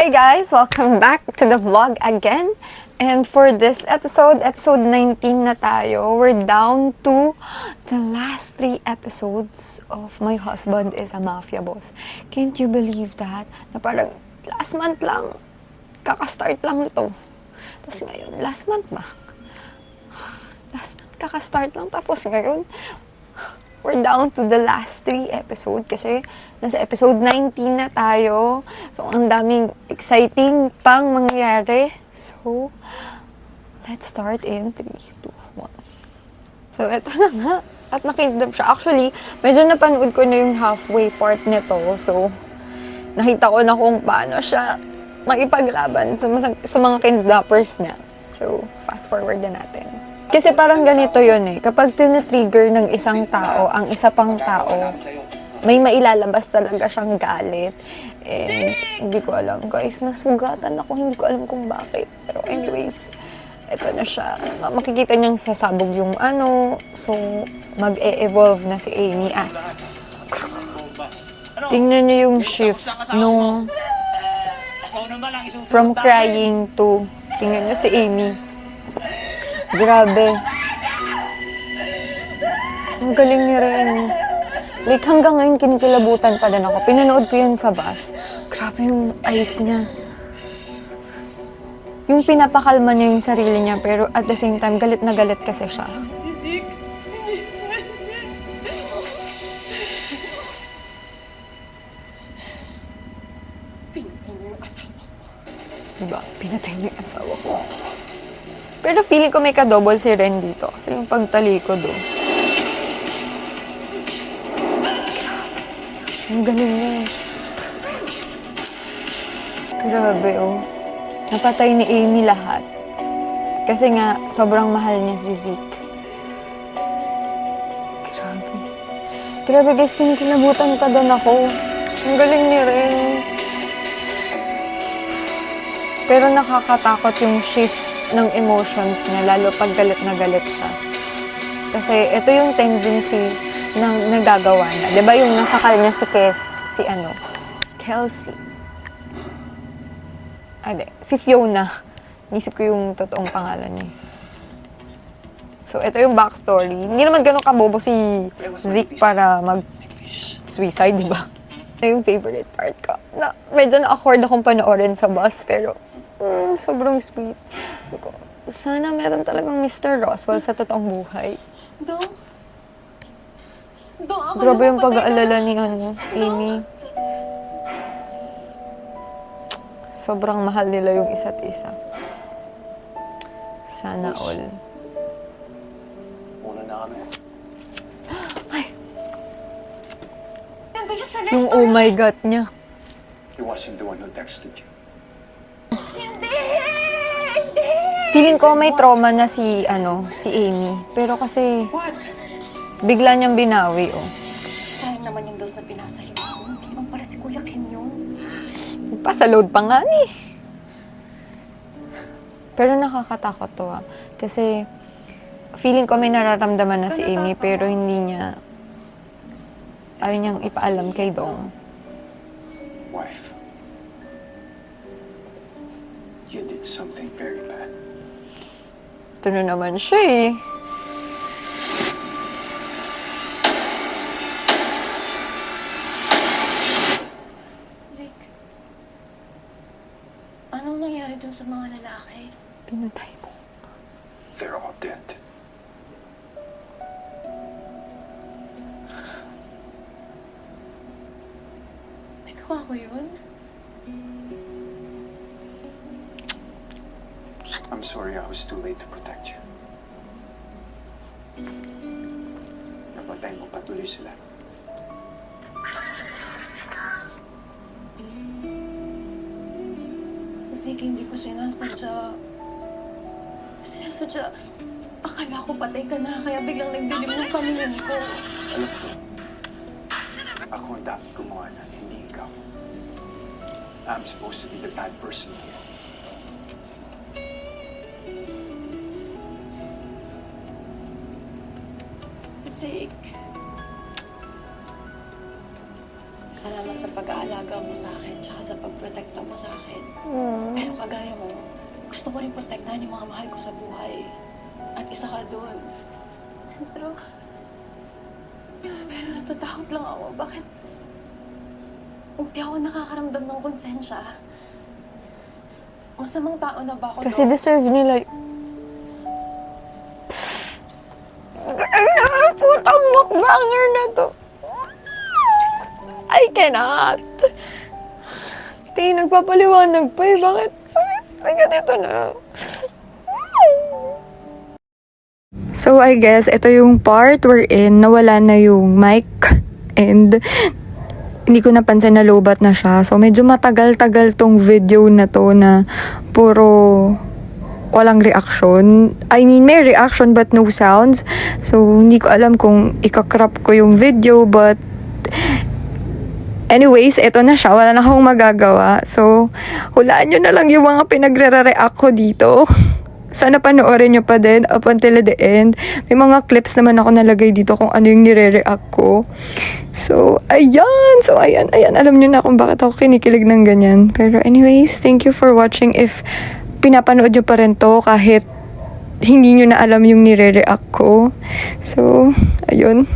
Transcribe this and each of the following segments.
Hey guys! Welcome back to the vlog again. And for this episode, episode 19 na tayo. We're down to the last 3 episodes of My Husband is a Mafia Boss. Can't you believe that? Na parang last month lang, kakastart lang nito. Tapos ngayon, last month ba? Last month, kakastart lang. Tapos ngayon, we're down to the last 3 episode kasi nasa episode 19 na tayo. So, ang daming exciting pang mangyayari. So, let's start in 3, 2, 1. So, eto na nga. At nakidnap siya. Actually, medyo napanood ko na yung halfway part nito. So, nakita ko na kung paano siya makipaglaban sa mga kidnappers niya. So, fast forward na natin. Kasi parang ganito yun eh. Kapag tinitrigger ng isang tao, ang isa pang tao, may mailalabas talaga siyang galit. And hindi ko alam. Guys, nasugatan ako. Hindi ko alam kung bakit. Pero anyways, eto na siya. Makikita niyang sasabog yung ano. So, mag-e-evolve na si Amy as... Tingnan niyo yung shift nung... From crying to... Tingnan niyo si Amy. Grabe. Ang galing niya rin. Like, hanggang ngayon kinikilabutan pa din ako. Pinanood ko yun sa bus. Grabe yung eyes niya. Yung pinapakalma niya yung sarili niya, pero at the same time, galit na galit kasi siya. Pinatay niyo yung asawa ko. Diba? Pinatay niya yung asawa ko. Pero feeling ko may kadouble si Ren dito. Kasi yung pagtalikod oh. Grabe. Ang galing niya. Grabe oh. Napatay ni Amy lahat. Kasi nga, sobrang mahal niya si Zeke. Grabe. Grabe guys, kinikilabutan pa din ako. Ang galing niya rin. Pero nakakatakot yung shift ng emotions niya, lalo pag galit na galit siya. Kasi ito yung tendency ng nagagawa niya. Diba yung nasakal niya si Kelsey. Si Fiona. Nisip ko yung totoong pangalan niya. So, ito yung backstory. Hindi naman ganun kabobo si Zeke para mag-suicide, diba? Ito yung favorite part ko. Medyo na-awkward akong panoorin sa bus, pero sobrang sweet. Sana meron talagang Mr. Roswell sa totoong buhay. Grabe yung pag-aalala ni Amy. Sobrang mahal nila yung isa't isa. Sana all. Muna na kami. Ay! Yung oh my God niya. He wasn't the one who texted you. Feeling ko may trauma na si Amy. Pero kasi bigla niyang binawi, oh. Sayang naman yung dose na pinasa ko. Hindi naman para si Kuya Kim yun. Pasaload pa nga ni. Pero nakakatakot to ah. Kasi feeling ko may nararamdaman na si Amy pero hindi niya ayaw niyang ipaalam kay Dong. Wife, you did something very bad. Ito na naman siya eh. Zeke, anong nangyari dun sa mga lalaki? Pinatay mo. They're all dead. Nagawa ko yun? I'm sorry I was too late to protect you. Napatay mo patuloy sila. Zeke, hindi ko sinasadya. Akala ko patay ka na, kaya biglang nagdilim ng paningin ko. Alam ko, ako ang dapat gumawa na, hindi ikaw. I'm supposed to be the bad person here. Zeke. Salamat sa pag-aalaga mo sa akin, tsaka sa pagprotekta mo sa akin. Pero kagaya mo, gusto ko rin protektahan yung mga mahal ko sa buhay. At isa ka doon. Pero natatakot lang ako. Bakit? Hindi ako nakakaramdam ng konsensya. Masamang tao na ba ako? Kasi Dok? deserve nila Ay, putang mukbanger na to. I cannot. Tay, nagpapaliwanag pa eh. Bakit? Ay, ganito na. So, I guess, ito yung part wherein nawala na yung mic and hindi ko napansin na lowbat na siya. So, medyo matagal-tagal tong video na to na puro walang reaction. I mean, may reaction but no sounds. So, hindi ko alam kung ikakrop ko yung video but anyways, eto na siya. Wala na akong magagawa. So, hulaan nyo na lang yung mga pinagre-react ko dito. Sana panoorin nyo pa din up until the end. May mga clips naman ako nalagay dito kung ano yung nire-react ko. So, ayan. So, ayan. Alam nyo na kung bakit ako kinikilig ng ganyan. Pero anyways, thank you for watching. If pinapanood nyo pa rin to kahit hindi nyo na alam yung nire-react ko. So, ayun.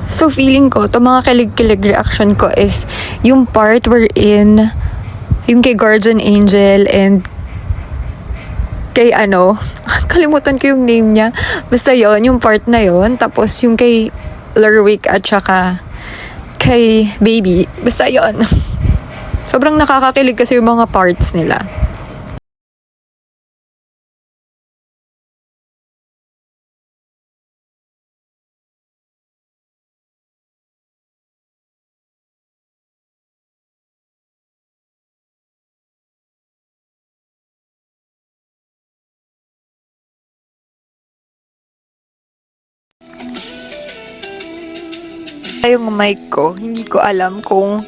So, feeling ko, to mga kilig-kilig reaction ko is yung part wherein yung kay Guardian Angel and kay kalimutan ko yung name niya. Basta yon yung part na yon. Tapos yung kay Lerwick at saka kay Baby. Basta yon. Sobrang nakakakilig kasi yung mga parts nila. Yung mic ko, hindi ko alam kung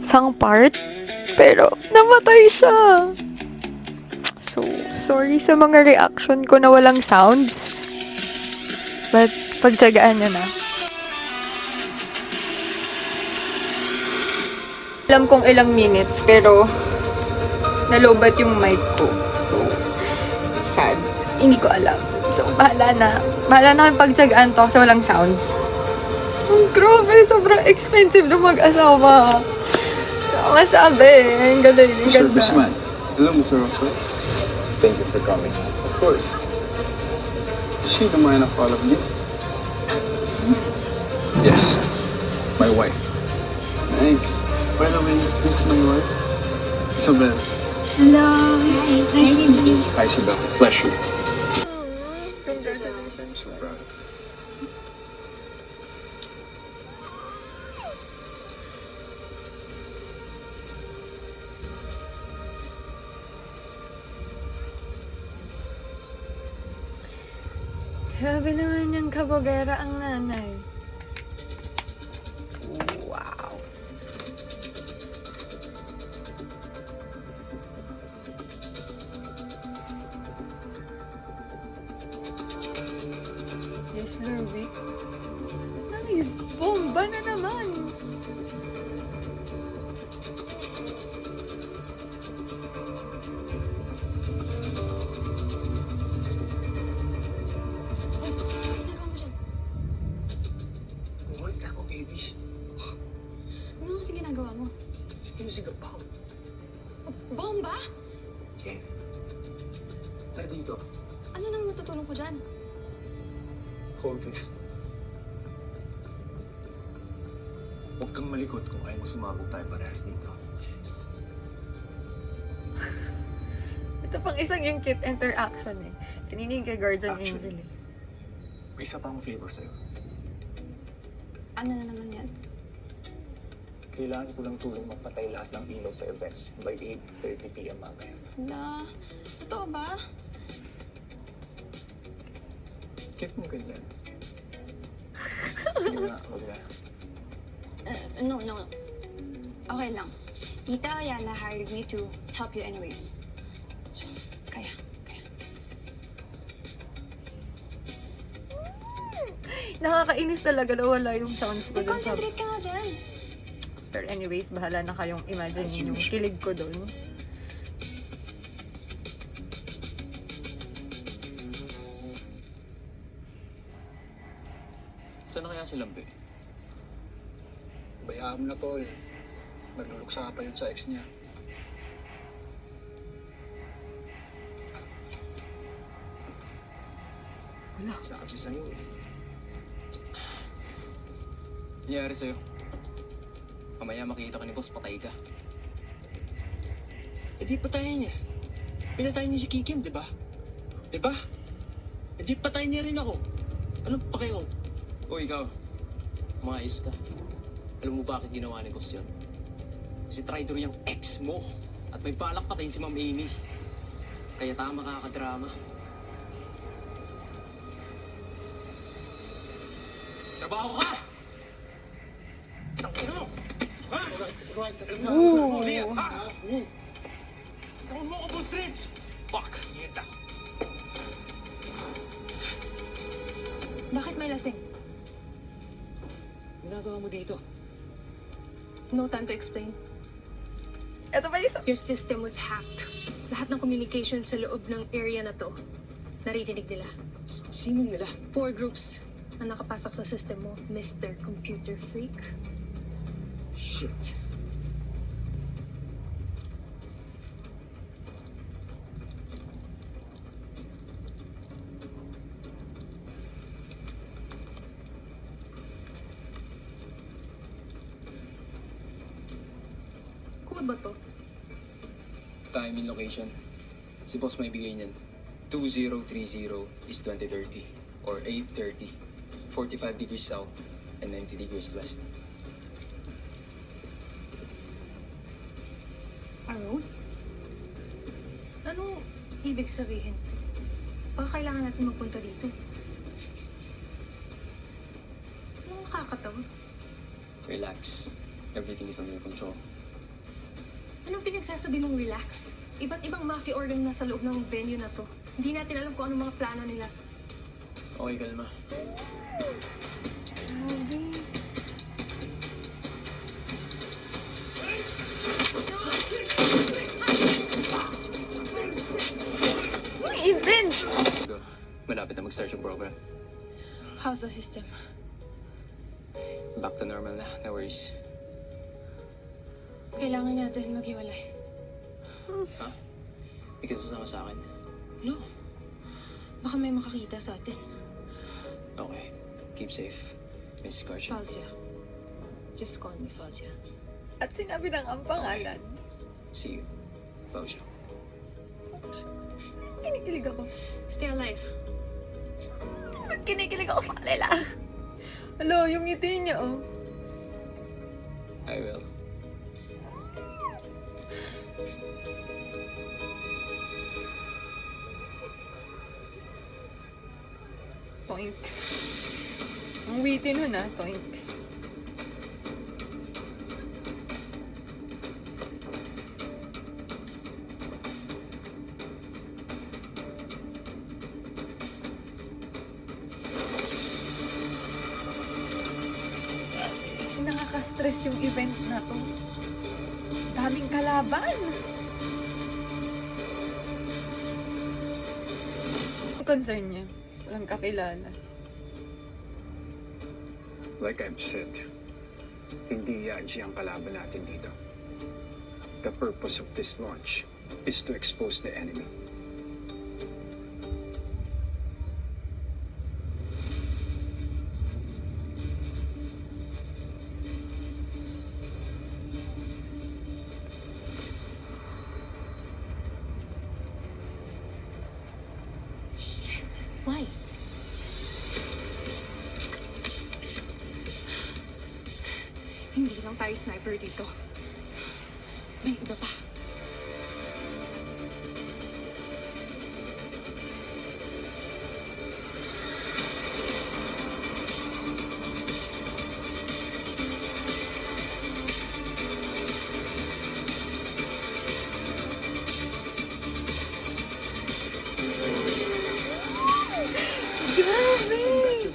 sang part, pero namatay siya. So, sorry sa mga reaction ko na walang sounds. But, pagtsagaan nyo na. Alam kong ilang minutes, pero nalobat yung mic ko. So, sad. Hindi ko alam. So, So, bahala na. Bahala na kayong pagtsagaan to kasi walang sounds. Oh, grabe, sobrang expensive na mag-asawa. Masabi, ang galing, ang Mr. ganda. Fishman. Hello, Mr. Roswell. Thank you for coming. Of course. Is she the mind of all of this? Yes. My wife. Nice. By the way, who's my wife? Isabel. Hello. Hi. Nice to meet you. Hi, Isabel. Pleasure. Congratulations. So proud. Grabe naman yung kabogera ang nanay. Wow. Yes, Lerwick. Ay, bomba na naman. Ginagawa mo dyan? Wala ako, baby. Ano kasi ginagawa mo? Using a bomb. Bomba? Okay. Tara dito. Ano nang matutulong ko dyan? Hold this. Huwag kang malikot kung ayaw mo sumabog tayo parehas dito. Ito pang isang yung cute interaction eh. Kanina yung kay Guardian Actually. Angel eh. May isa pang favor sa'yo. Ano na naman yan? Kailangan ko lang tulong magpatay lahat ng ilaw sa events by 8:30 p.m. mamaya. Na, totoo ba? Get mo ganyan. Sige na, huwag na. No. Okay lang. Tita Ayana hired me to help you anyways. So, kaya. Nakakainis talaga na wala yung sounds ko dun sa... Concentrate ka nga dyan. Pero anyways, bahala na kayong imagine yung kilig ko dun. Saan na kaya si Lambe? Bayaan mo na, Paul. Nagluluksa pa yun sa ex niya. Wala. Sabi sa'yo eh. Nangyari sa'yo? Mamaya makita ka ni boss, patay ka. Eh di patayin niya. Pinatay niya si Kikim, di ba? Di ba? Eh di patayin niya rin ako. Anong pakialam? O ikaw, umayos ka. Alam mo bakit ginawa ni boss yun? Kasi traitor yung ex mo. At may balak patayin si Ma'am Amy. Kaya tama kakadrama. Trabaho ka! Tangin mo! Ha? Right, that's Ooh! Lias, ha? Tawag mo ako, Bull Streets! Fuck! Nieta! Bakit may lasing? Ginagawa mo dito? No time to explain. Ito ba isa? Your system was hacked. Lahat ng communication sa loob ng area na to, naririnig nila. Sino nila? 4 groups ang nakapasok sa system mo, Mr. Computer Freak. Shit. Code ba to? Time and location. Si boss may bigay niyan. 2030 is 2030. Or 8:30. 45 degrees south and 90 degrees west. A road? Ano ibig sabihin? Baka kailangan natin magpunta dito. Anong nakakatawa? Relax. Everything is under control. Anong pinagsasabi mong relax? Iba't ibang mafia organ na sa loob ng venue na to. Hindi natin alam kung anong mga plano nila. Okay, kalma. Uy, intense! Malapit na mag-start yung program. How's the system? Back to normal na, no worries. Kailangan natin maghiwalay. Ha? Hindi ka sasama sa akin? No. Baka may makakita sa atin. Okay. Keep safe. Mrs. Carson. Fazia. Just call me Fazia. At sinabi ng ang pangalan. See you. Pausya. Kinikilig ako. Stay alive. Kinikilig ako sa kanila. Hello, yung ngiti niya, oh. I will. Toinks. Ang witty nun, ah. Toinks. Nakaka-stress yung event na to. Daming kalaban. Ang concern niya. Walang kakilala. Like I've said, hindi yan siyang kalaban natin dito. The purpose of this launch is to expose the enemy. Why? Hindi lang tayo sniper dito. May iba pa.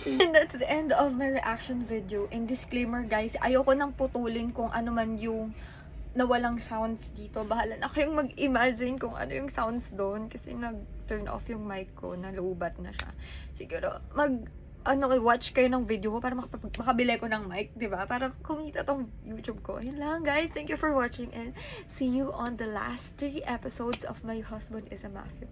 And that's the end of my reaction video. And disclaimer guys, ayoko nang putulin kung ano man yung nawalang sounds dito. Bahala na kayong mag-imagine kung ano yung sounds doon. Kasi nag-turn off yung mic ko, nalubat na siya. Siguro, watch kayo ng video ko para makabili ko ng mic, di ba? Para kumita tong YouTube ko. Yun lang guys. Thank you for watching and see you on the last 3 episodes of My Husband is a Mafia.